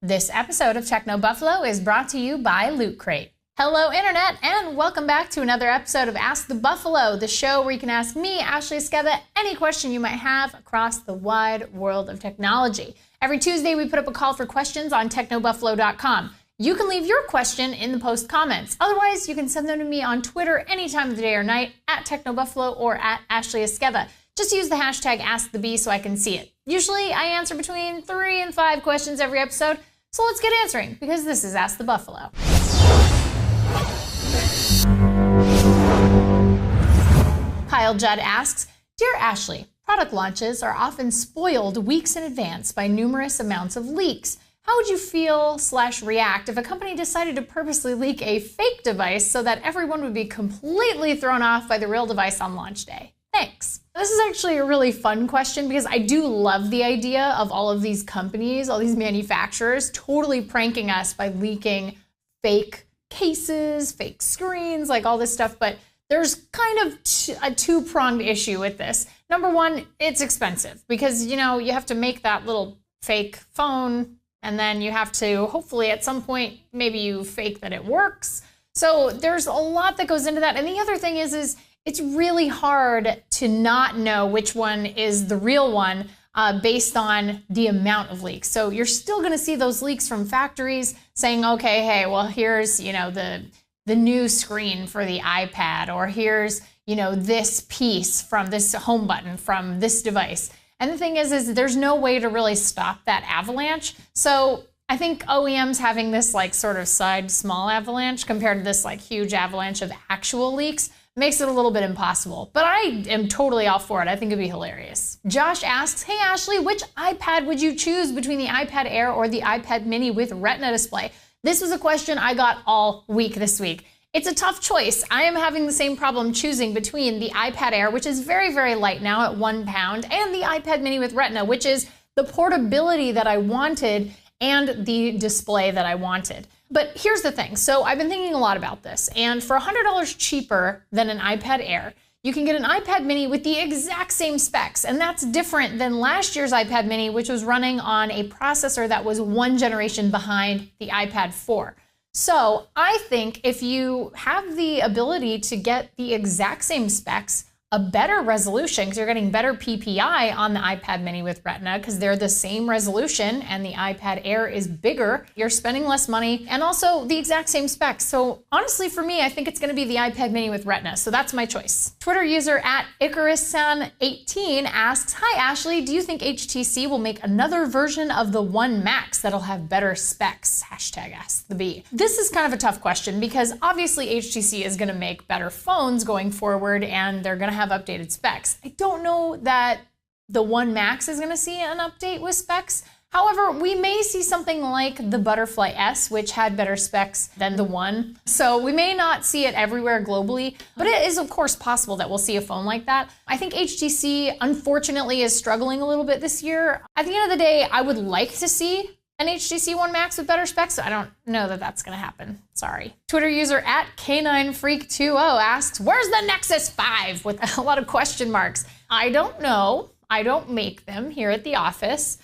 This episode of Techno Buffalo is brought to you by Loot Crate. Hello Internet, and welcome back to another episode of Ask the Buffalo, the show where you can ask me, Ashley Esqueda, any question you might have across the wide world of technology. Every Tuesday we put up a call for questions on technobuffalo.com. You can leave your question in the post comments. Otherwise, you can send them to me on Twitter any time of the day or night, at technobuffalo or at Ashley Esqueda. Just use the hashtag AskTheBee so I can see it. Usually I answer between 3 and 5 questions every episode, so let's get answering, because this is Ask the Buffalo. Kyle Judd asks, Dear Ashley, product launches are often spoiled weeks in advance by numerous amounts of leaks. How would you feel/react if a company decided to purposely leak a fake device so that everyone would be completely thrown off by the real device on launch day? Thanks. This is actually a really fun question because I do love the idea of all of these companies, all these manufacturers totally pranking us by leaking fake cases, fake screens, like all this stuff. But there's kind of a two-pronged issue with this. Number one, it's expensive because, you have to make that little fake phone and then you have to, hopefully at some point, maybe you fake that it works. So there's a lot that goes into that. And the other thing is it's really hard to not know which one is the real one based on the amount of leaks. So you're still gonna see those leaks from factories saying, okay, hey, well, here's, the new screen for the iPad, or here's, this piece from this home button from this device. And the thing is there's no way to really stop that avalanche. So I think OEMs having this sort of side small avalanche compared to this huge avalanche of actual leaks makes it a little bit impossible. But I am totally all for it. I think it'd be hilarious. Josh asks, hey Ashley, which iPad would you choose between the iPad Air or the iPad mini with Retina display? This was a question I got all week this week. It's a tough choice. I am having the same problem choosing between the iPad Air, which is very, very light now at 1 pound, and the iPad mini with Retina, which is the portability that I wanted and the display that I wanted. But here's the thing. So I've been thinking a lot about this, and for $100 cheaper than an iPad Air, you can get an iPad mini with the exact same specs, and that's different than last year's iPad mini, which was running on a processor that was 1 generation behind the iPad 4. So I think if you have the ability to get the exact same specs, a better resolution, because you're getting better PPI on the iPad mini with Retina because they're the same resolution and the iPad Air is bigger, you're spending less money, and also the exact same specs. So honestly, for me, I think it's going to be the iPad mini with Retina. So that's my choice. Twitter user at IcarusSan18 asks, hi Ashley, do you think HTC will make another version of the One Max that'll have better specs? Hashtag AskTheBee. This is kind of a tough question because obviously HTC is going to make better phones going forward and they're going to have updated specs. I don't know that the One Max is going to see an update with specs. However, we may see something like the Butterfly S, which had better specs than the One. So we may not see it everywhere globally, but it is of course possible that we'll see a phone like that. I think HTC, unfortunately, is struggling a little bit this year. At the end of the day, I would like to see an HTC One Max with better specs, so I don't know that that's gonna happen. Sorry. Twitter user at K9Freak20 asks, where's the Nexus 5? With a lot of question marks. I don't know. I don't make them here at the office,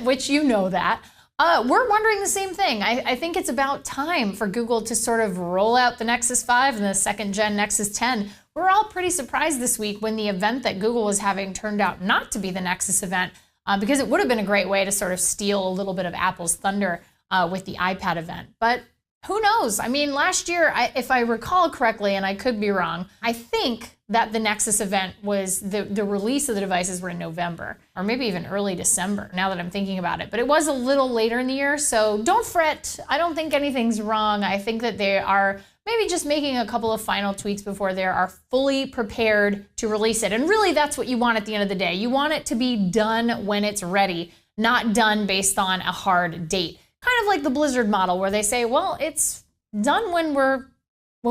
which you know that. We're wondering the same thing. I think it's about time for Google to sort of roll out the Nexus 5 and the second gen Nexus 10. We're all pretty surprised this week when the event that Google was having turned out not to be the Nexus event. Because it would have been a great way to sort of steal a little bit of Apple's thunder with the iPad event. But who knows? I mean, last year, if I recall correctly, and I could be wrong, I think that the Nexus event was, the release of the devices were in November, or maybe even early December, now that I'm thinking about it. But it was a little later in the year, so don't fret. I don't think anything's wrong. I think that they are maybe just making a couple of final tweaks before they are fully prepared to release it. And really, that's what you want at the end of the day. You want it to be done when it's ready, not done based on a hard date. Kind of like the Blizzard model where they say, well, it's done when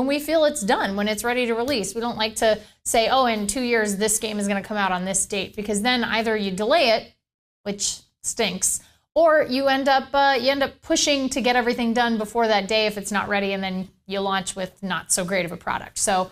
we feel it's done, when it's ready to release. We don't like to say, oh, in 2 years, this game is gonna come out on this date, because then either you delay it, which stinks, or you end up pushing to get everything done before that day if it's not ready, and then you launch with not so great of a product. So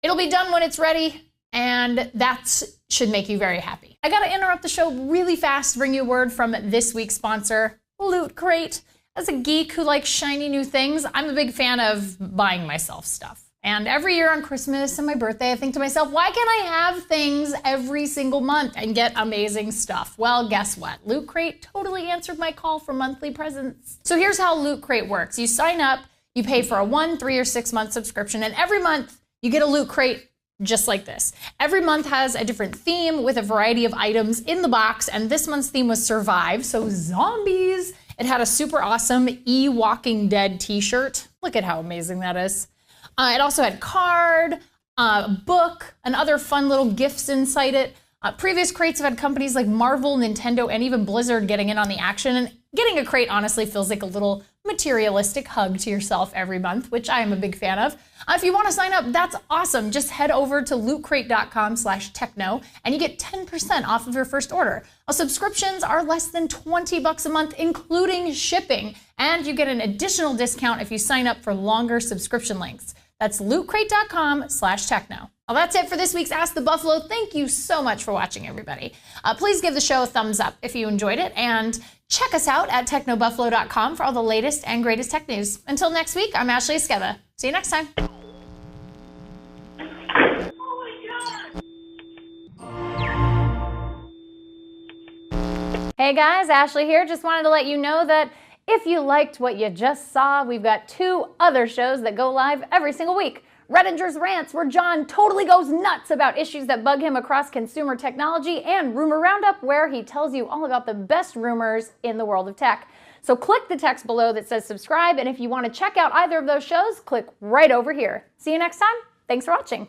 it'll be done when it's ready. and that should make you very happy. I gotta interrupt the show really fast to bring you a word from this week's sponsor, Loot Crate. As a geek who likes shiny new things, I'm a big fan of buying myself stuff. And every year on Christmas and my birthday, I think to myself, why can't I have things every single month and get amazing stuff? Well, guess what? Loot Crate totally answered my call for monthly presents. So here's how Loot Crate works. You sign up, you pay for a 1, 3, or 6 month subscription, and every month you get a Loot Crate just like this. Every month has a different theme with a variety of items in the box, and this month's theme was Survive, so zombies. It had a super awesome Walking Dead t-shirt. Look at how amazing that is. It also had card, book, and other fun little gifts inside it. Previous crates have had companies like Marvel, Nintendo, and even Blizzard getting in on the action. And getting a crate honestly feels like a little materialistic hug to yourself every month, which I am a big fan of. If you want to sign up, that's awesome. Just head over to lootcrate.com/techno and you get 10% off of your first order. Subscriptions are less than $20 a month, including shipping. And you get an additional discount if you sign up for longer subscription lengths. That's lootcrate.com/techno. Well, that's it for this week's Ask the Buffalo. Thank you so much for watching, everybody. Please give the show a thumbs up if you enjoyed it, and check us out at technobuffalo.com for all the latest and greatest tech news. Until next week, I'm Ashley Esqueda. See you next time. Hey guys, Ashley here. Just wanted to let you know that if you liked what you just saw, we've got 2 other shows that go live every single week. Redinger's Rants, where John totally goes nuts about issues that bug him across consumer technology, and Rumor Roundup, where he tells you all about the best rumors in the world of tech. So click the text below that says subscribe, and if you want to check out either of those shows, click right over here. See you next time. Thanks for watching.